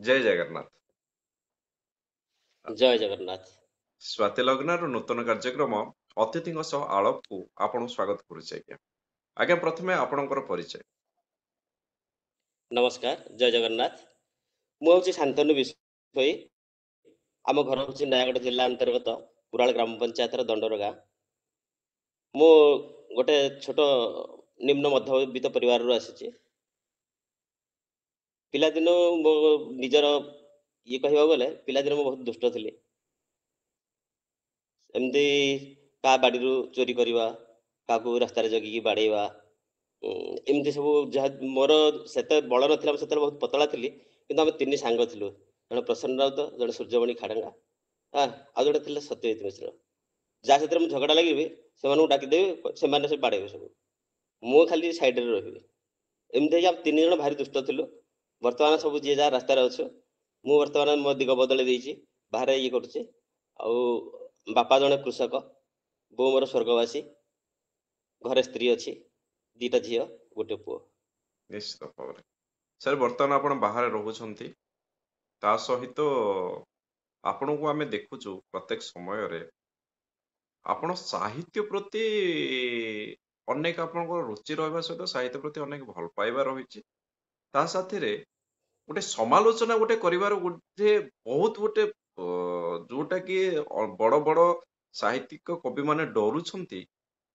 ଜୟ ଜଗନ୍ନାଥ। ଜୟ ଜଗନ୍ନାଥ। ସ୍ୱାତି ଲଗ୍ନର ନୂତନ କାର୍ଯ୍ୟକ୍ରମ ଅତିଥିଙ୍କ ସହ ଆଳପକୁ ଆପଣଙ୍କୁ ସ୍ୱାଗତ କରୁଛି ଆଜ୍ଞା। ଆଜ୍ଞା ପ୍ରଥମେ ଆପଣଙ୍କର ପରିଚୟ। ନମସ୍କାର, ଜୟ ଜଗନ୍ନାଥ। ମୁଁ ହଉଛି ଶାନ୍ତନୁ ବିଷୋଇ। ଆମ ଘର ହଉଛି ନୟାଗଡ଼ ଜିଲ୍ଲା ଅନ୍ତର୍ଗତ ପୁରାଳ ଗ୍ରାମ ପଞ୍ଚାୟତର ଦଣ୍ଡର ଗାଁ। ମୁଁ ଗୋଟେ ଛୋଟ ନିମ୍ନ ମଧ୍ୟବିତ୍ତ ପରିବାରରୁ ଆସିଛି। ପିଲାଦିନୁ ମୋ ନିଜର କହିବାକୁ ଗଲେ ପିଲାଦିନ ମୁଁ ବହୁତ ଦୁଷ୍ଟ ଥିଲି। ଏମିତି କାହା ବାଡ଼ିରୁ ଚୋରି କରିବା, କାହାକୁ ରାସ୍ତାରେ ଜଗିକି ବାଡ଼େଇବା, ଏମିତି ସବୁ। ଯାହା ମୋର ସେତେ ବଳ ନଥିଲା, ମୁଁ ସେତେବେଳେ ବହୁତ ପତଳା ଥିଲି। କିନ୍ତୁ ଆମେ ତିନି ସାଙ୍ଗ ଥିଲୁ, ଜଣେ ପ୍ରସନ୍ନ ରାଉତ, ଜଣେ ସୂର୍ଯ୍ୟମଣି ଖାଡ଼ଙ୍ଗା, ଆଉ ଜଣେ ଥିଲେ ସତ୍ୟଜିତ ମିଶ୍ର। ଯାହା ସେଥିରେ ମୁଁ ଝଗଡ଼ା ଲାଗିବି ସେମାନଙ୍କୁ ଡାକିଦେବି, ସେମାନେ ସେ ବାଡ଼େଇବେ ସବୁ, ମୁଁ ଖାଲି ସାଇଡ଼ରେ ରହିବି। ଏମିତି ହେଇକି ଆମେ ତିନି ଜଣ ଭାରି ଦୁଷ୍ଟ ଥିଲୁ। ବର୍ତ୍ତମାନ ସବୁ ଯିଏ ଯାହା ରାସ୍ତାରେ ଅଛୁ। ମୁଁ ବର୍ତ୍ତମାନ ମୋ ଦିଗ ବଦଳେଇ ଦେଇଛି, ବାହାରେ କରୁଛି। ଆଉ ବାପା ଜଣେ କୃଷକ, ବୋଉ ମୋର ସ୍ୱର୍ଗବାସୀ, ଘରେ ସ୍ତ୍ରୀ ଅଛି, ଦିଟା ଝିଅ, ଗୋଟେ ପୁଅ। ନିଶ୍ଚିତ ଭାବରେ ସାର୍, ବର୍ତ୍ତମାନ ଆପଣ ବାହାରେ ରହୁଛନ୍ତି, ତା ସହିତ ଆପଣଙ୍କୁ ଆମେ ଦେଖୁଛୁ ପ୍ରତ୍ୟେକ ସମୟରେ ଆପଣ ସାହିତ୍ୟ ପ୍ରତି ଅନେକ ଆପଣଙ୍କର ରୁଚି ରହିବା ସହିତ ସାହିତ୍ୟ ପ୍ରତି ଅନେକ ଭଲ ପାଇବା ରହିଛି। ତା ସାଥିରେ ଗୋଟେ ସମାଲୋଚନା ଗୋଟେ କରିବାର ଗୋଟେ ବହୁତ ଗୋଟେ ଯୋଉଟା କି ବଡ ବଡ ସାହିତ୍ୟିକ କବି ମାନେ ଡରୁଛନ୍ତି,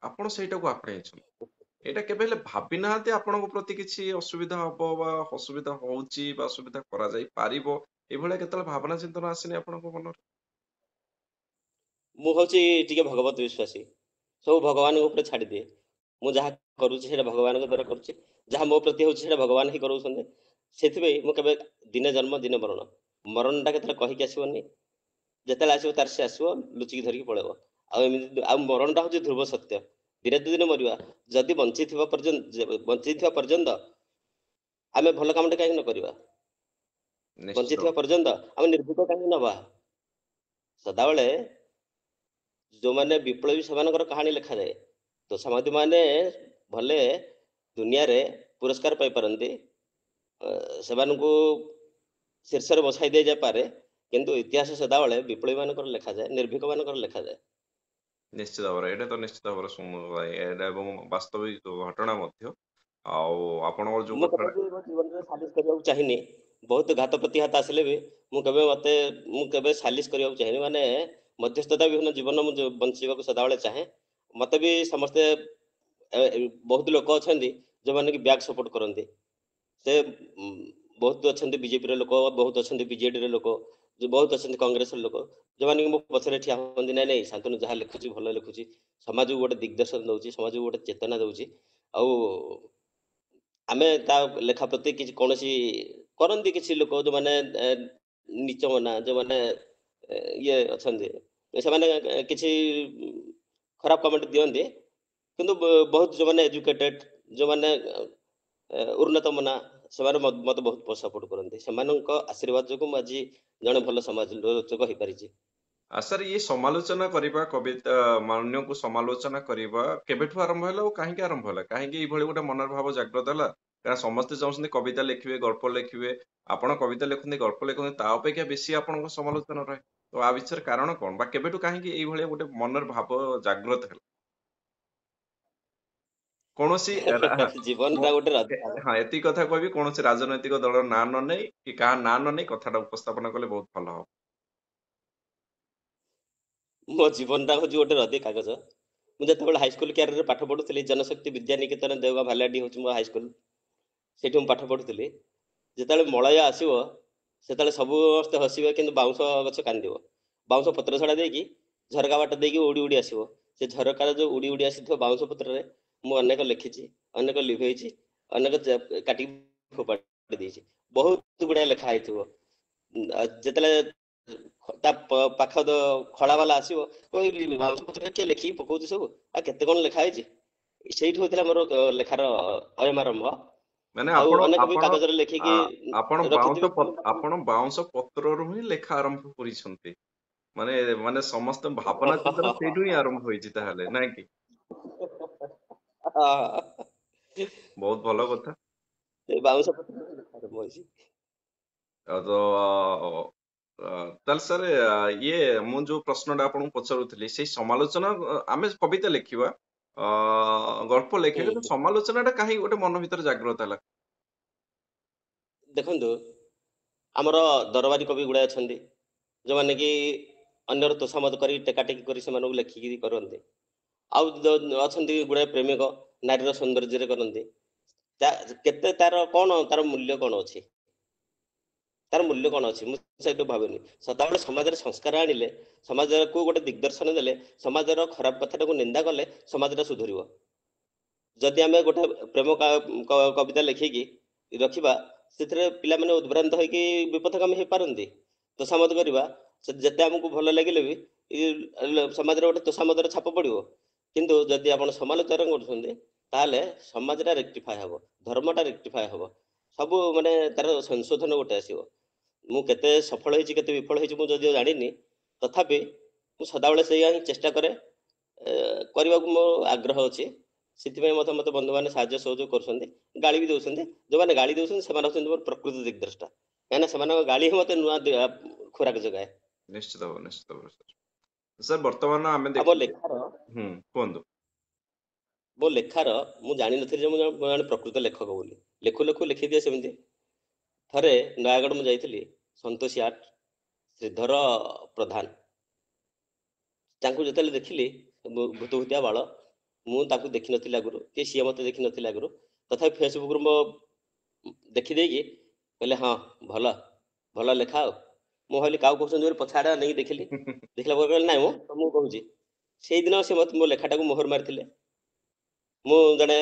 ଆପଣ ସେଇଟାକୁ ଆପଣେଇଛନ୍ତି। ଏଇଟା କେବେ ହେଲେ ଭାବି ନାହାନ୍ତି ଆପଣଙ୍କ ପ୍ରତି କିଛି ଅସୁବିଧା ହବ ବା ଅସୁବିଧା ହଉଛି ବା ଅସୁବିଧା କରାଯାଇ ପାରିବ, ଏଇଭଳିଆ କେତେବେଳେ ଭାବନା ଚିନ୍ତନ ଆସିନି ଆପଣଙ୍କ ମନରେ? ମୁଁ ହଉଛି ଟିକେ ଭଗବତ ବିଶ୍ୱାସୀ। ସବୁ ଭଗବାନଙ୍କ ଉପରେ ଛାଡ଼ିଦିଏ। ମୁଁ ଯାହା କରୁଛି ସେଇଟା ଭଗବାନଙ୍କ ଦ୍ୱାରା କରୁଛି। ଯାହା ମୋ ପ୍ରତି ହେଉଛି ସେଇଟା ଭଗବାନ ହିଁ କରୁଛନ୍ତି। ସେଥିପାଇଁ ମୁଁ କେବେ ଦିନେ ଜନ୍ମ ଦିନେ ମରଣ, ମରଣଟା କେତେବେଳେ କହିକି ଆସିବନି। ଯେତେବେଳେ ଆସିବ ତାର ସେ ଆସିବ, ଲୁଚିକି ଧରିକି ପଳେଇବ। ଆଉ ଏମିତି, ଆଉ ମରଣଟା ହେଉଛି ଧ୍ରୁବ ସତ୍ୟ। ଦିନେ ଦୁଇ ଦିନ ମରିବା। ଯଦି ବଞ୍ଚିଥିବା ପର୍ଯ୍ୟନ୍ତ ଆମେ ଭଲ କାମଟା କାହିଁକି ନ କରିବା? ନିଶ୍ଚିତ ବଞ୍ଚିଥିବା ପର୍ଯ୍ୟନ୍ତ ଆମେ ନିର୍ଭୀକ କାହିଁକି ନବା? ସଦାବେଳେ ଯେଉଁମାନେ ବିପ୍ଳବୀ ସେମାନଙ୍କର କାହାଣୀ ଲେଖାଯାଏ। ତୋଷାମତି ମାନେ ଭଲେ ଦୁନିଆରେ ପୁରସ୍କାର ପାଇପାରନ୍ତି, ସେମାନଙ୍କୁ ଶୀର୍ଷରେ ବସାଇ ଦିଆଯାଇପାରେ, କିନ୍ତୁ ଇତିହାସ ସଦାବେଳେ ବିପ୍ଳବୀ ମାନଙ୍କର ଲେଖାଯାଏ, ନିର୍ଭୀକ ମାନଙ୍କର ଲେଖାଯାଏ। ନିଶ୍ଚିତ ଭାବରେ ଏଇଟା ତ ନିଶ୍ଚିତ ଭାବରେ ଏଇଟା ଏବଂ ବାସ୍ତବିକ ଘଟଣା ମଧ୍ୟ। ଆଉ ଆପଣଙ୍କର ଯୋଉ ମୁଁ କେବେ କଥାଟା ବି ମୋ ଜୀବନରେ ସାଲିସ କରିବାକୁ ଚାହିଁନି। ବହୁତ ଘାତ ପ୍ରତିଘାତ ଆସିଲେ ବି ମୁଁ କେବେ ସାଲିସ କରିବାକୁ ଚାହିଁନି। ମାନେ ମଧ୍ୟସ୍ଥତା ବିହୀନ ଜୀବନ ମୁଁ ବଞ୍ଚିବାକୁ ସଦାବେଳେ ଚାହେଁ। ମତେ ବି ସମସ୍ତେ ବହୁତ ଲୋକ ଅଛନ୍ତି ଯେଉଁମାନେ କି ବ୍ୟାକ୍ ସପୋର୍ଟ କରନ୍ତି। ସେ ବହୁତ ଅଛନ୍ତି ବିଜେପିର ଲୋକ, ବହୁତ ଅଛନ୍ତି ବିଜେଡିର ଲୋକ, ବହୁତ ଅଛନ୍ତି କଂଗ୍ରେସର ଲୋକ, ଯେଉଁମାନେ କି ମୋ ପଛରେ ଠିଆ ହୁଅନ୍ତି। ନାଇଁ ନାଇଁ, ଶାନ୍ତନୁ ଯାହା ଲେଖୁଛି ଭଲ ଲେଖୁଛି, ସମାଜକୁ ଗୋଟେ ଦିଗ୍ଦର୍ଶନ ଦେଉଛି, ସମାଜକୁ ଗୋଟେ ଚେତନା ଦେଉଛି। ଆଉ ଆମେ ତା ଲେଖା ପ୍ରତି କିଛି କୌଣସି କରନ୍ତି କିଛି ଲୋକ ଯେଉଁମାନେ ନିଚ ମନା, ଯେଉଁମାନେ ଅଛନ୍ତି, ସେମାନେ କିଛି ଖରାପ କମେଣ୍ଟ ଦିଅନ୍ତି। କିନ୍ତୁ ବହୁତ ଯେଉଁମାନେ ଏଜୁକେଟେଡ୍, ଯେଉଁମାନେ ଉନ୍ନତ ମନା, ସେମାନେ ମୋତେ ବହୁତ ସପୋର୍ଟ କରନ୍ତି। ସେମାନଙ୍କ ଆଶୀର୍ବାଦ ଯୋଗୁଁ ମୁଁ ଆଜି ଜଣେ ଭଲ ସମାଲୋଚକ ହେଇପାରିଛି। ସାର୍, ଇଏ ସମାଲୋଚନା କରିବା, କବିତା ମାନ୍ୟକୁ ସମାଲୋଚନା କରିବା କେବେଠୁ ଆରମ୍ଭ ହେଲା ଓ କାହିଁକି ଆରମ୍ଭ ହେଲା? କାହିଁକି ଏଇଭଳି ଗୋଟେ ମନର ଭାବ ଜାଗ୍ରତ ହେଲା? କାରଣ ସମସ୍ତେ ଚାହୁଁଛନ୍ତି କବିତା ଲେଖିବେ, ଗଳ୍ପ ଲେଖିବେ। ଆପଣ କବିତା ଲେଖନ୍ତି, ଗଳ୍ପ ଲେଖନ୍ତି, ତା ଅପେକ୍ଷା ବେଶୀ ଆପଣଙ୍କ ସମାଲୋଚନା ରହେ। ତ ଆ ବିଷୟରେ କାରଣ କଣ, ବା କେବେଠୁ କାହିଁକି ଏଇଭଳିଆ ଗୋଟେ ମନର ଭାବ ଜାଗ୍ରତ ହେଲା? କୌଣସି ଜୀବନଟା ଗୋଟେ ହଁ, ଏତିକି କଥା କହିବି, କୌଣସି ରାଜନୈତିକ ଦଳର ନାଁ ନ ନେଇ କି କାହା ନାଁ ନ ନେଇ କଥାଟା ଉପସ୍ଥାପନ କଲେ ବହୁତ ଭଲ ହବ। ମୋ ଜୀବନଟା ହେଉଛି ଗୋଟେ ରଦି କାଗଜ। ମୁଁ ଯେତେବେଳେ ହାଇସ୍କୁଲ କ୍ୟାରିୟରରେ ପାଠ ପଢ଼ୁଥିଲି, ଜନଶକ୍ତି ବିଦ୍ୟା ନିକେତନ ଦେଓଗାଁ ଭାଲିଆଡି ହେଉଛି ମୋ ହାଇସ୍କୁଲ। ସେଇଠି ମୁଁ ପାଠ ପଢ଼ୁଥିଲି। ଯେତେବେଳେ ମଳୟ ଆସିବ ସେତେବେଳେ ସମସ୍ତେ ହସିବେ, କିନ୍ତୁ ବାଉଁଶ ଗଛ କାନ୍ଦିବ। ବାଉଁଶ ପତ୍ର ଛଡ଼ା ଦେଇକି ଝରକା ବାଟ ଦେଇକି ଉଡ଼ି ଉଡ଼ି ଆସିବ। ସେ ଝରକାର ଯେଉଁ ଉଡ଼ି ଉଡ଼ି ଆସିଥିବ ବାଉଁଶ ପତ୍ରରେ ମୁଁ ଅନେକ ଲେଖିଛି, ଅନେକ ଲିଭେଇଛି, ଅନେକ କାଟିକି ଫୋପାଡ଼ି ଦେଇଛି। ବହୁତ ଗୁଡ଼ାଏ ଲେଖା ହେଇଥିବ। ଯେତେବେଳେ ତା ପାଖ ଖଳା ବାଲା ଆସିବ, କହିବି ବାଉଁଶ ପତ୍ରରେ କିଏ ଲେଖିକି ପକଉଛି ସବୁ, ଆଉ କେତେ କଣ ଲେଖା ହେଇଛି। ସେଇଠୁ ହୋଇଥିଲା ମୋର ଲେଖାର ଅୟମାରମ୍ଭ। ମାନେ ଆଉ ଆପଣ ଅନେକ ବି ଆପଣ କାଗଜରେ ଆ ଲେଖିକି ରଖିଥିବି। ଆପଣ ବାଉଁଶ ପତ୍ରରୁ ହିଁ ଲେଖା ଆରମ୍ଭ କରିଛନ୍ତି। ମାନେ ମାନେ ସମସ୍ତ ଭାବନା ଚିନ୍ତନ ସେଇଠୁ ହିଁ ଆରମ୍ଭ ହୋଇଛି ତାହେଲେ, ନାଇଁ କି? ବହୁତ ଭଲ କଥା। ବାଉଁଶ ପତ୍ରରେ ଲେଖା ଆରମ୍ଭ ହୋଇଛି। ତ ତାହେଲେ ସାର୍ ଇଏ ମୁଁ ଯୋଉ ପ୍ରଶ୍ନଟା ଆପଣଙ୍କୁ ପଚାରୁଥିଲି ସେଇ ସମାଲୋଚନା ଆମେ କବିତା ଲେଖିବା ଗଳ୍ପ ଲେଖିବା ହୁଁ କିନ୍ତୁ ହୁଁ। ସମାଲୋଚନାଟା କାହିଁକି ଗୋଟେ ମନ ଭିତରେ ଜାଗ୍ରତ ହେଲା? ଦେଖନ୍ତୁ, ଆମର ଦରବାରୀ କବି ଗୁଡ଼ାଏ ଅଛନ୍ତି ଯୋଉମାନେ କି ଅନ୍ୟର ତୋଷାମଦ କରି ଟେକାଟେକି କରି ସେମାନଙ୍କୁ ଲେଖିକି କରନ୍ତି। ଆଉ ଅଛନ୍ତି ଗୁଡ଼ାଏ ପ୍ରେମିକ ନାରୀର ସୌନ୍ଦର୍ଯ୍ୟରେ କରନ୍ତି। କେତେ ତାର ମୂଲ୍ୟ କଣ ଅଛି? ତାର ମୂଲ୍ୟ କଣ ଅଛି? ମୁଁ ସେଇଠୁ ଭାବୁନି। ସଦାବେଳେ ସମାଜରେ ସଂସ୍କାର ଆଣିଲେ, ସମାଜକୁ ଗୋଟେ ଦିଗଦର୍ଶନ ଦେଲେ, ସମାଜର ଖରାପ କଥାଟାକୁ ନିନ୍ଦା କଲେ ସମାଜଟା ସୁଧରିବ। ଯଦି ଆମେ ଗୋଟେ ପ୍ରେମ କବିତା ଲେଖିକି ରଖିବା, ସେଥିରେ ପିଲାମାନେ ଉଦ୍ଭ୍ରାନ୍ତ ହେଇକି ବିପଥଗାମୀ ହେଇପାରନ୍ତି। ତୋଷାମଦ କରିବା, ସେ ଯେତେ ଆମକୁ ଭଲ ଲାଗିଲେ ବି ସମାଜରେ ଗୋଟେ ତୋଷାମଦର ଛାପ ପଡ଼ିବ। କିନ୍ତୁ ଯଦି ଆପଣ ସମାଲୋଚନା କରୁଛନ୍ତି, ତାହେଲେ ସମାଜଟା ରେକ୍ଟିଫାଏ ହେବ, ଧର୍ମଟା ରେକ୍ଟିଫାଏ ହେବ, ସବୁ ମାନେ ତାର ସଂଶୋଧନ ଗୋଟେ ଆସିବ। ମୁଁ କେତେ ସଫଳ ହେଇଛି କେତେ ବିଫଳ ହେଇଛି ମୁଁ ଯଦିଓ ଜାଣିନି, ତଥାପି ମୁଁ ସଦାବେଳେ ସେଇଆ ହିଁ ଚେଷ୍ଟା କରେ କରିବାକୁ ମୋ ଆଗ୍ରହ ଅଛି। ସେଥିପାଇଁ ମୋତେ ବନ୍ଧୁମାନେ ସାହାଯ୍ୟ ସହଯୋଗ କରୁଛନ୍ତି, ଗାଳି ବି ଦେଉଛନ୍ତି। ଯେଉଁମାନେ ଗାଳି ଦେଉଛନ୍ତି ସେମାନେ ହେଉଛନ୍ତି ମୋର ପ୍ରକୃତ ଦିଗଦ୍ରଷ୍ଟା, କାହିଁକିନା ସେମାନଙ୍କ ଗାଳି ହିଁ ମୋତେ ନୂଆ ଖୋରାକ ଯୋଗାଏ। ନିଶ୍ଚିତ ଭାବରେ ନିଶ୍ଚିତ ଭାବରେ ସାର୍। ସାର୍ ବର୍ତ୍ତମାନ ଆମେ ଆମ ଦେଖୁଛୁ। ଲେଖାର କୁହନ୍ତୁ। ମୋ ଲେଖାର ମୁଁ ଜାଣିନଥିଲି ଯେ ମୁଁ ଜଣେ ପ୍ରକୃତ ଲେଖକ ବୋଲି। ଲେଖୁ ଲେଖୁ ଲେଖିଦିଏ ସେମିତି। ଥରେ ନୟାଗଡ଼ ମୁଁ ଯାଇଥିଲି, ସନ୍ତୋଷୀ ଆର୍ଟ, ଶ୍ରୀଧର ପ୍ରଧାନ, ତାଙ୍କୁ ଯେତେବେଳେ ଦେଖିଲି, ଭୂତଭୂତିଆ ବାଳ, ମୁଁ ତାଙ୍କୁ ଦେଖିନଥିଲି ଆଗରୁ, କି ସିଏ ମୋତେ ଦେଖିନଥିଲେ ଆଗରୁ। ତଥାପି ଫେସବୁକରୁ ମୋ ଦେଖିଦେଇକି କହିଲେ ହଁ ଭଲ ଭଲ ଲେଖା ଆଉ। ମୁଁ ଭାବିଲି କାହାକୁ କହୁଛନ୍ତି ବୋଲି ପଛ ଆଡ଼େ ନେଇକି ଦେଖିଲି, ଦେଖିଲା ପରେ କହିଲେ ନାଇଁ ମୁଁ ତମକୁ କହୁଛି। ସେଇଦିନ ସେ ମୋତେ ମୋ ଲେଖାଟାକୁ ମୋହର ମାରିଥିଲେ। ମୁଁ ଜଣେ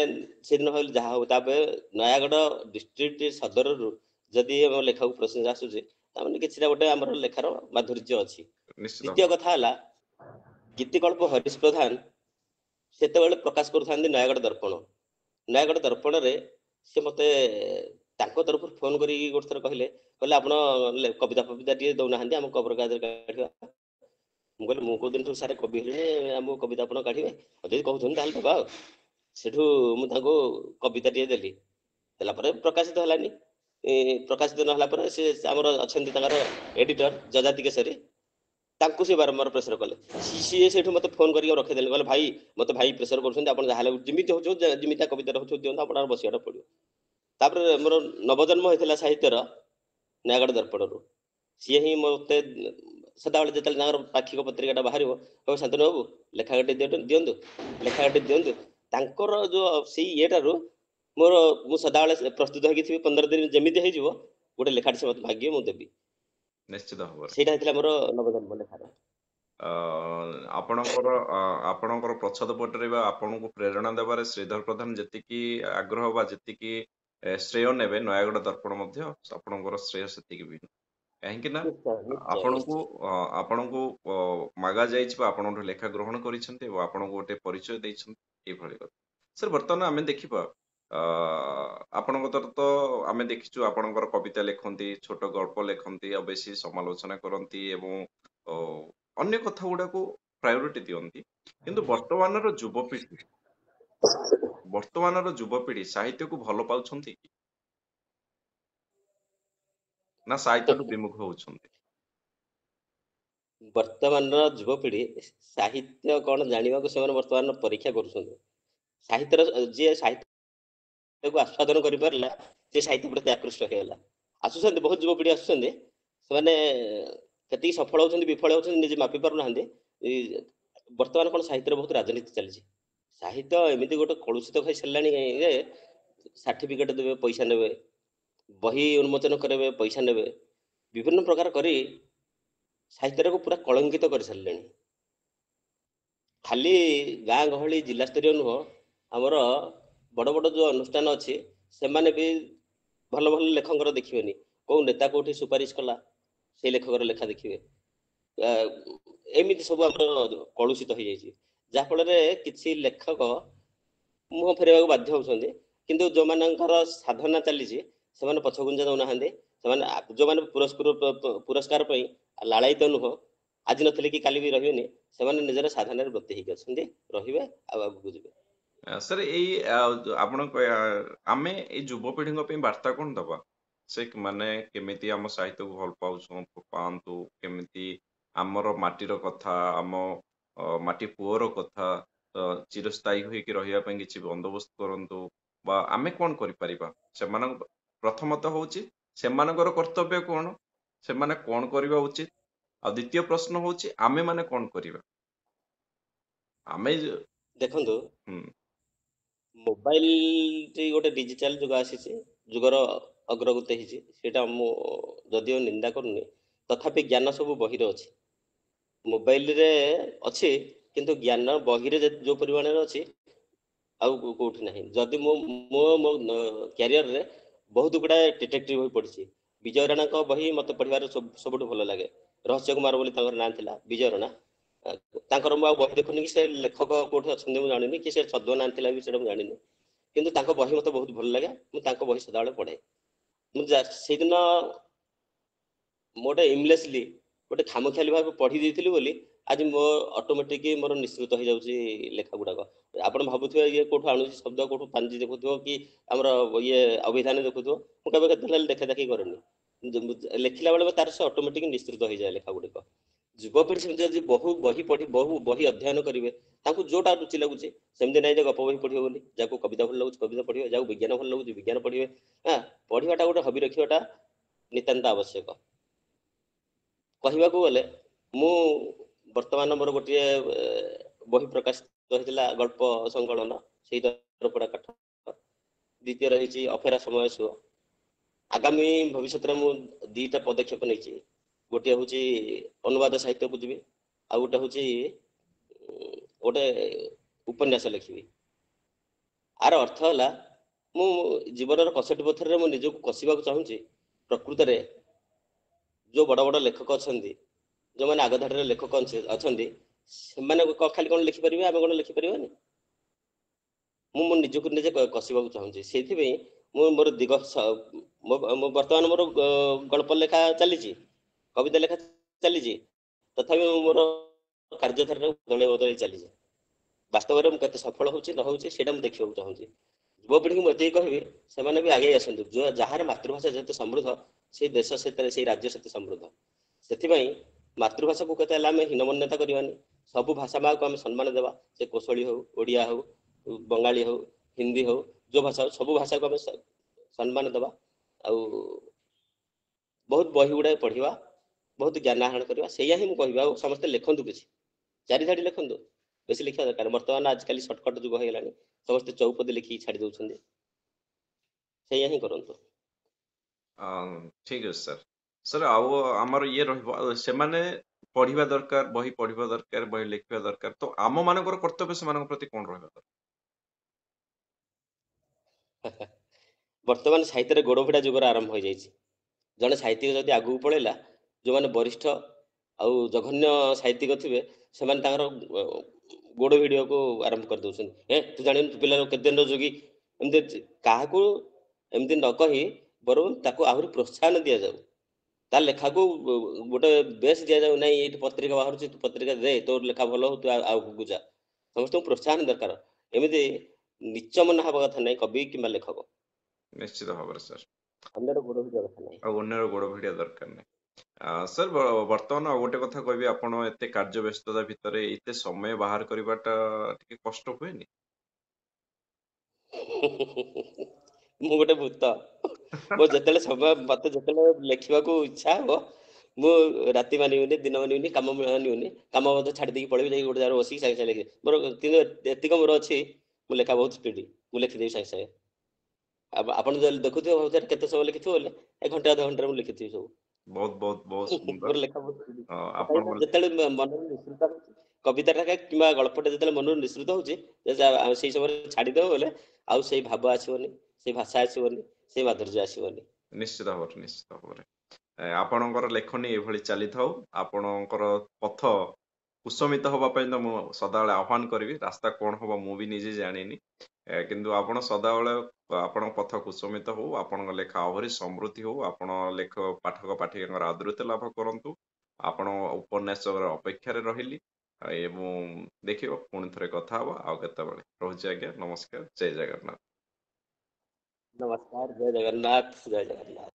ସେଦିନ ଭାବିଲି ଯାହା ହଉ, ତାପରେ ନୟାଗଡ଼ ଡିଷ୍ଟ୍ରିକ୍ଟ ସଦରରୁ ଯଦି ଆମ ଲେଖାକୁ ପ୍ରଶଂସା ଆସୁଛି, ତାମାନେ କିଛିଟା ଗୋଟେ ଆମର ଲେଖାର ମାଧୁର୍ଯ୍ୟ ଅଛି। ନିଶ୍ଚିତ ଦ୍ୱିତୀୟ କଥା ହେଲା, ଗୀତିକଳ୍ପ ହରିଶ ପ୍ରଧାନ ସେତେବେଳେ ପ୍ରକାଶ କରୁଥାନ୍ତି ନୟାଗଡ଼ ଦର୍ପଣ। ନୟାଗଡ଼ ଦର୍ପଣରେ ସେ ମୋତେ ତାଙ୍କ ତରଫରୁ ଫୋନ କରିକି ଗୋଟେ ଥର କହିଲେ ଆପଣ କବିତା ଫବିତା ଟିକେ ଦେଉନାହାନ୍ତି, ଆମ ଖବରକାଗଜରେ କାଢ଼ିବା। ମୁଁ କହିଲି ମୁଁ କୋଉଦିନଠୁ ସାର୍ କବି ହେଲିଣି, ଆମ କବିତା ଆପଣ କାଢ଼ିବେ? ଯଦି କହୁଛନ୍ତି ତାହେଲେ ଦେବା ଆଉ। ସେଠୁ ମୁଁ ତାଙ୍କୁ କବିତା ଟିଏ ଦେଲି, ଦେଲା ପରେ ପ୍ରକାଶିତ ହେଲାନି। ପ୍ରକାଶିତ ନହେଲା ପରେ ସେ ଆମର ଅଛନ୍ତି ତାଙ୍କର ଏଡିଟର ଯଯାତି କେଶରୀ, ତାଙ୍କୁ ସେ ବାରମ୍ବାର ପ୍ରେସର କଲେ। ସିଏ ସେଇଠୁ ମୋତେ ଫୋନ କରିକି ରଖିଦେଲେ, କହିଲେ ଭାଇ ମୋତେ ଭାଇ ପ୍ରେସର କରୁଛନ୍ତି, ଆପଣ ଯାହା ହେଲେ ଯେମିତି ହେଉଛୁ ଯେମିତିଆ କବିତା ରହୁଛୁ ଦିଅନ୍ତୁ, ଆପଣଙ୍କର ବସିବାଟା ପଡ଼ିବ। ତାପରେ ମୋର ନବଜନ୍ମ ହେଇଥିଲା ସାହିତ୍ୟର ନୟାଗଡ଼ ଦର୍ପଣରୁ। ସିଏ ହିଁ ମୋତେ ସଦାବେଳେ ଯେତେବେଳେ ତାଙ୍କର ପାକ୍ଷିକ ପତ୍ରିକାଟା ବାହାରିବ, କହିବ ଶାନ୍ତନୁ ବାବୁ ଲେଖାଟେ ଦିଅନ୍ତୁ, ଲେଖାଟେ ଦିଅନ୍ତୁ। ତାଙ୍କର ଯୋଉ ସେଇ ଇଏଟାରୁ ମୁଁ ସଦାବେଳେ ପ୍ରସ୍ତୁତ ହେଇକି ଥିବି, 15 ଦିନ ଯେମିତି ହେଇଯିବ ଗୋଟେ ଲେଖାଟେ ସେ ମୋତେ ମାଗିବେ, ମୁଁ ଦେବି। ନିଶ୍ଚିତ ଭାବରେ। ସେଇଟା ହେଇଥିଲା ମୋର ନବଜନ୍ମ ଲେଖାର। ଅ, ଆପଣଙ୍କର ପ୍ରଚ୍ଛଦ ପଟରେ ବା ଆପଣଙ୍କୁ ପ୍ରେରଣା ଦେବାରେ ଶ୍ରୀଧର ପ୍ରଧାନ ଯେତିକି ଆଗ୍ରହ ବା ଯେତିକି ଶ୍ରେୟ ନେବେ, ନୟାଗଡ଼ ଦର୍ପଣ ମଧ୍ୟ ଆପଣଙ୍କର ଶ୍ରେୟ ସେତିକି ବି। କାହିଁକି ନା ନିଶ୍ଚୟ ନିଶ୍ଚୟ ଆପଣଙ୍କୁ ନିଶ୍ଚୟ। ଆପଣଙ୍କୁ ମାଗା ଯାଇଛି ବା ଆପଣଙ୍କଠୁ ଲେଖା ଗ୍ରହଣ କରିଛନ୍ତି ଏବଂ ଆପଣଙ୍କୁ ଗୋଟେ ପରିଚୟ ଦେଇଛନ୍ତି, ଏଇଭଳି କଥା। ସାର୍ ବର୍ତ୍ତମାନ ଆମେ ଦେଖିବା, ଅ, ଆପଣଙ୍କ ତରଫ ତ ଆମେ ଦେଖିଛୁ ଆପଣଙ୍କର କବିତା ଲେଖନ୍ତି, ଛୋଟ ଗଳ୍ପ ଲେଖନ୍ତି, ଆଉ ବେଶୀ ସମାଲୋଚନା କରନ୍ତି ଏବଂ ଅ, ଅନ୍ୟ କଥା ଗୁଡାକୁ ପ୍ରାୟୋରିଟି ଦିଅନ୍ତି। କିନ୍ତୁ ବର୍ତ୍ତମାନର ଯୁବପିଢି ସାହିତ୍ୟକୁ ଭଲ ପାଉଛନ୍ତି କି? ନା ସାହିତ୍ୟଠୁ ବିମୁଖ ହଉଛନ୍ତି? ବର୍ତ୍ତମାନର ଯୁବପିଢି ସାହିତ୍ୟ କଣ ଜାଣିବାକୁ ସେମାନେ ବର୍ତ୍ତମାନ ପରୀକ୍ଷା କରୁଛନ୍ତି। ସାହିତ୍ୟର ଯିଏ ସାହିତ୍ୟକୁ ଆସ୍ୱାଦନ କରିପାରିଲା, ସେ ସାହିତ୍ୟ ପ୍ରତି ଆକୃଷ୍ଟ ହେଇଗଲା। ଆସୁଛନ୍ତି ବହୁତ ଯୁବପିଢି ଆସୁଛନ୍ତି, ସେମାନେ କେତିକି ସଫଳ ହଉଛନ୍ତି ବିଫଳ ହଉଛନ୍ତି ନିଜେ ମାପି ପାରୁନାହାନ୍ତି। ବର୍ତ୍ତମାନ କଣ ସାହିତ୍ୟର ବହୁତ ରାଜନୀତି ଚାଲିଛି। ସାହିତ୍ୟ ଏମିତି ଗୋଟେ କଳୁଷିତ ଖାଇ ସାରିଲାଣି ଯେ ସାର୍ଟିଫିକେଟ ଦେବେ ପଇସା ନେବେ, ବହି ଉନ୍ମୋଚନ କରାଇବେ ପଇସା ନେବେ, ବିଭିନ୍ନ ପ୍ରକାର କରି ସାହିତ୍ୟଟାକୁ ପୁରା କଳଙ୍କିତ କରିସାରିଲେଣି। ଖାଲି ଗାଁ ଗହଳି ଜିଲ୍ଲା ସ୍ତରୀୟ ନୁହଁ, ଆମର ବଡ଼ ବଡ଼ ଯେଉଁ ଅନୁଷ୍ଠାନ ଅଛି, ସେମାନେ ବି ଭଲ ଭଲ ଲେଖକଙ୍କର ଦେଖିବେନି। କୋଉ ନେତା କୋଉଠି ସୁପାରିଶ କଲା, ସେଇ ଲେଖକର ଲେଖା ଦେଖିବେ। ଏମିତି ସବୁ ଆମର କଳୁଷିତ ହେଇଯାଇଛି, ଯାହାଫଳରେ କିଛି ଲେଖକ ମୁହଁ ଫେରାଇବାକୁ ବାଧ୍ୟ ହଉଛନ୍ତି। କିନ୍ତୁ ଯୋଉମାନଙ୍କର ସାଧନା ଚାଲିଛି ସେମାନେ ପଛଘୁଞ୍ଚା ଦଉନାହାନ୍ତି। ସେମାନେ ଯୋଉମାନେ ପୁରସ୍କାର ପାଇଁ ଲାଳାୟିତ ନୁହଁ, ଆଜି ନଥିଲେ କି କାଲି ବି ରହିବେନି, ସେମାନେ ନିଜର ସାଧନାରେ ବ୍ରତୀ ହେଇକି ଅଛନ୍ତି, ରହିବେ ଆଉ ଆଗକୁ ଯିବେ। ସାର୍ ଏଇ ଆପଣ ଆମେ ଏଇ ଯୁବପିଢିଙ୍କ ପାଇଁ ବାର୍ତ୍ତା କଣ ଦବା? ସେ ମାନେ କେମିତି ଆମ ସାହିତ୍ୟକୁ ଭଲ ପାଆନ୍ତୁ, କେମିତି ଆମର ମାଟିର କଥା, ଆମ ମାଟି ପୁଅର କଥା ଚିରସ୍ଥାୟୀ ହୋଇକି ରହିବା ପାଇଁ କିଛି ବନ୍ଦୋବସ୍ତ କରନ୍ତୁ, ବା ଆମେ କଣ କରିପାରିବା ସେମାନଙ୍କ ପ୍ରଥମତଃ ହଉଛି ସେମାନଙ୍କର କର୍ତ୍ତବ୍ୟ କଣ, ସେମାନେ କଣ କରିବା ଉଚିତ, ଆଉ ଦ୍ୱିତୀୟ ପ୍ରଶ୍ନ ହଉଛି ଆମେ ମାନେ କଣ କରିବା। ଆମେ ଦେଖନ୍ତୁ, ହୁଁ ମୋବାଇଲ ଟି ଗୋଟେ ଡିଜିଟାଲ ଯୁଗ ଆସିଛି, ଯୁଗର ଅଗ୍ରଗତି ହେଇଛି, ସେଇଟା ମୁଁ ଯଦିଓ ନିନ୍ଦା କରୁନି, ତଥାପି ଜ୍ଞାନ ସବୁ ବହିରେ ଅଛି। ମୋବାଇଲରେ ଅଛି, କିନ୍ତୁ ଜ୍ଞାନ ବହିରେ ଯୋଉ ପରିମାଣରେ ଅଛି ଆଉ କୋଉଠି ନାହିଁ। ଯଦି ମୁଁ ମୋ କ୍ୟାରିୟରରେ ବହୁତ ଗୁଡ଼ାଏ ଡିଟେକ୍ଟିଭ ବହି ପଢ଼ିଛି। ବିଜୟ ରାଣାଙ୍କ ବହି ମୋତେ ପଢ଼ିବାରେ ସବୁଠୁ ଭଲ ଲାଗେ। ରହସ୍ୟ କୁମାର ବୋଲି ତାଙ୍କର ନାଁ ଥିଲା, ବିଜୟ ରାଣା। ତାଙ୍କର ମୁଁ ଆଉ ବହି ଦେଖୁନି କି ସେ ଲେଖକ କୋଉଠି ଅଛନ୍ତି ମୁଁ ଜାଣିନି, କି ସେ ଛଦ୍ମ ନାଁ ଥିଲା ବି ସେଇଟା ମୁଁ ଜାଣିନି, କିନ୍ତୁ ତାଙ୍କ ବହି ମୋତେ ବହୁତ ଭଲ ଲାଗେ। ମୁଁ ତାଙ୍କ ବହି ସଦାବେଳେ ପଢ଼େ। ମୁଁ ସେଇଦିନ ମୁଁ ଗୋଟେ ଏମଲେସଲି ଗୋଟେ ଖାମଖିଆଲି ଭାବେ ପଢ଼ି ଦେଇଥିଲି ବୋଲି ଆଜି ମୋ ଅଟୋମେଟିକ ମୋର ନିଃସୃତ ହେଇଯାଉଛି ଲେଖା ଗୁଡ଼ାକ। ଆପଣ ଭାବୁଥିବେ ଇଏ କୋଉଠୁ ଆଣୁଛି ଶବ୍ଦ, କୋଉଠୁ ପାଞ୍ଜି ଦେଖୁଥିବ କି ଆମର ଇଏ ଅଭିଧାନ ଦେଖୁଥିବ। ମୁଁ କେବେ କେତେବେଳେ ଦେଖା ଦେଖି କରେନି, ଲେଖିଲା ବେଳେ ତାର ସେ ଅଟୋମେଟିକ ନିଃସୃତ ହେଇଯାଏ ଲେଖା ଗୁଡ଼ିକ। ଯୁବପିଢ଼ି ସେମିତି ଯଦି ବହୁ ବହି ଅଧ୍ୟୟନ କରିବେ, ତାଙ୍କୁ ଯୋଉଟା ରୁଚି ଲାଗୁଛି, ସେମିତି ନାହିଁ ଯେ ଗପ ବହି ପଢ଼ିବେ ବୋଲି, ଯାହାକୁ କବିତା ଭଲ ଲାଗୁଛି କବିତା ପଢ଼ିବେ, ଯାହାକୁ ବିଜ୍ଞାନ ଭଲ ଲାଗୁଛି ବିଜ୍ଞାନ ପଢ଼ିବେ। ହଁ, ପଢ଼ିବାଟା ଗୋଟେ ହବି ରଖିବାଟା ନିତାନ୍ତ ଆବଶ୍ୟକ। କହିବାକୁ ଗଲେ ମୁଁ ବର୍ତ୍ତମାନ ମୋର ଗୋଟିଏ ବହି ପ୍ରକାଶିତ ହେଇଥିଲା, ଗଳ୍ପ ସଂକଳନ, ସେଇ ଦରପୋଡ଼ା କାଠ। ଦ୍ୱିତୀୟ ରହିଛି ଅଫେରା ସମୟ ସୁଅ। ଆଗାମୀ ଭବିଷ୍ୟତରେ ମୁଁ ଦିଟା ପଦକ୍ଷେପ ନେଇଛି। ଗୋଟିଏ ହଉଛି ଅନୁବାଦ ସାହିତ୍ୟକୁ ଯିବି, ଆଉ ଗୋଟେ ହଉଛି ଗୋଟେ ଉପନ୍ୟାସ ଲେଖିବି। ଆର ଅର୍ଥ ହେଲା, ମୁଁ ଜୀବନର କଷଟି ପଥରରେ ମୁଁ ନିଜକୁ କଷିବାକୁ ଚାହୁଁଛି। ପ୍ରକୃତରେ ଯୋଉ ବଡ଼ ବଡ଼ ଲେଖକ ଅଛନ୍ତି, ଯୋଉମାନେ ଆଗ ଧାଡ଼ିର ଲେଖକ ଅଛନ୍ତି, ସେମାନେ ଖାଲି କଣ ଲେଖିପାରିବେ, ଆମେ କଣ ଲେଖିପାରିବାନି? ମୁଁ ନିଜକୁ ନିଜେ କଷିବାକୁ ଚାହୁଁଛି। ସେଇଥିପାଇଁ ମୁଁ ମୋର ବର୍ତ୍ତମାନ ମୋର ଗଳ୍ପ ଲେଖା ଚାଲିଛି, କବିତା ଲେଖା ଚାଲିଛି, ତଥାପି ମୁଁ ମୋର କାର୍ଯ୍ୟଧାରାରେ ବଦଳେଇ ବଦଳେଇ ଚାଲିଛି। ବାସ୍ତବରେ ମୁଁ କେତେ ସଫଳ ହଉଛି ନ ହଉଛି ସେଇଟା ମୁଁ ଦେଖିବାକୁ ଚାହୁଁଛି। ଯୁବପିଢ଼ିକୁ ମୁଁ ଏତିକି କହିବି, ସେମାନେ ବି ଆଗେଇ ଆସନ୍ତୁ। ଯାହାର ମାତୃଭାଷା ଯେତେ ସମୃଦ୍ଧ, ସେଇ ଦେଶ ସେଥିରେ, ସେଇ ରାଜ୍ୟ ସେତେ ସମୃଦ୍ଧ। ସେଥିପାଇଁ ମାତୃଭାଷାକୁ କେତେ ହେଲେ ଆମେ ହୀନମନ୍ୟତା କରିବାନି। ସବୁ ଭାଷା ମାକୁ ଆମେ ସମ୍ମାନ ଦେବା। ସେ କୋଶଳୀ ହଉ, ଓଡ଼ିଆ ହଉ, ବଙ୍ଗାଳୀ ହଉ, ହିନ୍ଦୀ ହଉ, ଯୋଉ ଭାଷା ହଉ, ସବୁ ଭାଷାକୁ ଆମେ ସମ୍ମାନ ଦେବା। ଆଉ ବହୁତ ବହି ଗୁଡ଼ାଏ ପଢ଼ିବା, ବହୁତ ଜ୍ଞାନ ଆହରଣ କରିବା, ସେଇଆ ହିଁ ମୁଁ କହିବି। ଆଉ ସମସ୍ତେ ଲେଖନ୍ତୁ, କିଛି 4 ଧାଡ଼ି ଲେଖନ୍ତୁ, ବେଶୀ ଲେଖିବା ଦରକାର। ବର୍ତ୍ତମାନ ଆଜିକାଲି ସର୍ଟକଟ୍ ଯୁଗ ହେଇଗଲାଣି, ସମସ୍ତେ ଚଉପଦୀ ଲେଖିକି ଛାଡ଼ି ଦଉଛନ୍ତି। ସେଇଆ ହିଁ କରନ୍ତୁ। ଠିକ ଅଛି ସାର୍। ସାର୍ ଆଉ ଆମର ଇଏ ରହିବ, ସେମାନେ ପଢିବା ଦରକାର, ବହି ପଢିବା ଦରକାର, ବହି ଲେଖିବା ଦରକାର, ତ ଆମ ମାନଙ୍କର କର୍ତ୍ତବ୍ୟ ସେମାନଙ୍କ ପ୍ରତି କଣ ରହିବା ଦରକାର? ବର୍ତ୍ତମାନ ସାହିତ୍ୟରେ ଗୋଡ଼ଭିଡ଼ା ଯୁଗର ଆରମ୍ଭ ହୋଇଯାଇଛି। ଜଣେ ସାହିତ୍ୟିକ ଯଦି ଆଗକୁ ପଳେଇଲା, ଯୋଉମାନେ ବରିଷ୍ଠ ଆଉ ଜଘନ୍ୟ ସାହିତ୍ୟିକ ଥିବେ, ସେମାନେ ତାଙ୍କର ଗୋଡ଼ ଭିଡ଼ିବାକୁ ଆରମ୍ଭ କରିଦେଉଛନ୍ତି। ତୁ ଜାଣିନୁ, ତୁ ପିଲାର କେତେ ଦିନର ଯୋଗୀ। ଏମିତି କାହାକୁ ଏମିତି ନ କହି ବରଂ ତାକୁ ଆହୁରି ପ୍ରୋତ୍ସାହନ ଦିଆଯାଉ। ତା ଲେଖାକୁ ଗୋଟେ ବେଶ ଦିଆଯାଉ, ନାହିଁ ଏଇଠି ପତ୍ରିକା ବାହାରୁଛି, ତୁ ପତ୍ରିକା ଦେ, ତୋର ଲେଖା ଭଲ ହଉ, ତୁ ଆଗକୁ ଯା। ସମସ୍ତଙ୍କୁ ପ୍ରୋତ୍ସାହନ ଦରକାର। ଏମିତି ନିଚ ମନା ହେବା କଥା ନାହିଁ କବି କିମ୍ବା ଲେଖକ। ନିଶ୍ଚିତ ଭାବରେ ସାର୍। ଅନ୍ୟର ଗୋଡ଼ ଭିଡ଼ିବା କଥା ନାହିଁ। ଆଉ ଅନ୍ୟର ଗୋଡ଼ ଭିଡ଼ିବା ଦରକାର ନାହିଁ। ସାର୍ ବର୍ତ୍ତମାନ ଆଉ ଗୋଟେ କଥା କହିବି, ଆପଣ ଏତେ କାର୍ଯ୍ୟ ବ୍ୟସ୍ତତା ଭିତରେ ଏତେ ସମୟ ବାହାର କରିବାଟା ଟିକେ କଷ୍ଟ ହୁଏନି? ମୁଁ ଗୋଟେ ଭୂତ। ମୋ ଯେତେବେଳେ ସମୟ, ମତେ ଯେତେବେଳେ ଲେଖିବାକୁ ଇଚ୍ଛା ହବ, ମୁଁ ରାତି ମାନିବିନି, ଦିନ ମାନିବିନି, କାମ ମାନିବିନି, କାମ ମଧ୍ୟ ଛାଡ଼ି ଦେଇକି ପଳେଇବି, ଯାଇକି ଗୋଟେ ଜାଗାରେ ବସିକି ସାଙ୍ଗେ ସାଙ୍ଗେ ଲେଖିବି। ମୋର କିନ୍ତୁ ଏତିକ ମୋର ଅଛି, ମୁଁ ଲେଖା ବହୁତ ସ୍ପିଡି, ମୁଁ ଲେଖିଦେବି ସାଙ୍ଗେ ସାଙ୍ଗେ। ଆପଣ ଯଦି ଦେଖୁଥିବେ, ଭାବୁଥିବେ କେତେ ସମୟ ଲେଖିଥିବ ବୋଲେ, 1 ଘଣ୍ଟା 1.5 ଘଣ୍ଟାରେ ମୁଁ ଲେଖିଥିବି ସବୁ। ବହୁତ ବହୁତ ବହୁତ ସୁନ୍ଦର। ମୋର ଲେଖା ବହୁତ ସ୍ପିଡି। କାହିଁକି ନା ଆପଣଙ୍କ ଯେତେବେଳେ ମନରୁ ନିଃସୃତ ହଉଛି, କବିତାଟା କିମ୍ବା ଗଳ୍ପଟା ଯେତେବେଳେ ମନରୁ ନିଃସୃତ ହଉଛି, ସେଇ ସମୟରେ ଛାଡ଼ିଦେବ ବୋଲେ ଆଉ ସେଇ ଭାବ ଆସିବନି, ସେଇ ଭାଷା ଆସିବନି, ସେଇ ମାଧୁର୍ଯ୍ୟ ଆସିବନି। ନିଶ୍ଚିତ ଭାବରେ, ନିଶ୍ଚିତ ଭାବରେ ଆପଣଙ୍କର ଲେଖନୀ ଏଭଳି ଚାଲିଥାଉ। ଆପଣଙ୍କର ପଥ କୁସମିତ ହବା ପାଇଁ ତ ମୁଁ ସଦାବେଳେ ଆହ୍ୱାନ କରିବି। ରାସ୍ତା କଣ ହବ ମୁଁ ବି ନିଜେ ଜାଣିନି, କିନ୍ତୁ ଆପଣ ସଦାବେଳେ ଆପଣଙ୍କ ପଥ କୁସମିତ ହଉ, ଆପଣଙ୍କ ଲେଖା ଆହୁରି ସମୃଦ୍ଧି ହଉ, ଆପଣ ପାଠକ ପାଠିକାଙ୍କର ଆଦୃତ ଲାଭ କରନ୍ତୁ। ଆପଣ ଉପନ୍ୟାସର ଅପେକ୍ଷାରେ ରହିଲି। ଏବଂ ଦେଖିବ ପୁଣି ଥରେ କଥା ହବା ଆଉ କେତେବେଳେ। ରହୁଛି ଆଜ୍ଞା, ନମସ୍କାର, ଜୟ ଜଗନ୍ନାଥ। ନମସ୍କାର, ଜୟ ଜଗନ୍ନାଥ, ଜୟ ଜଗନ୍ନାଥ।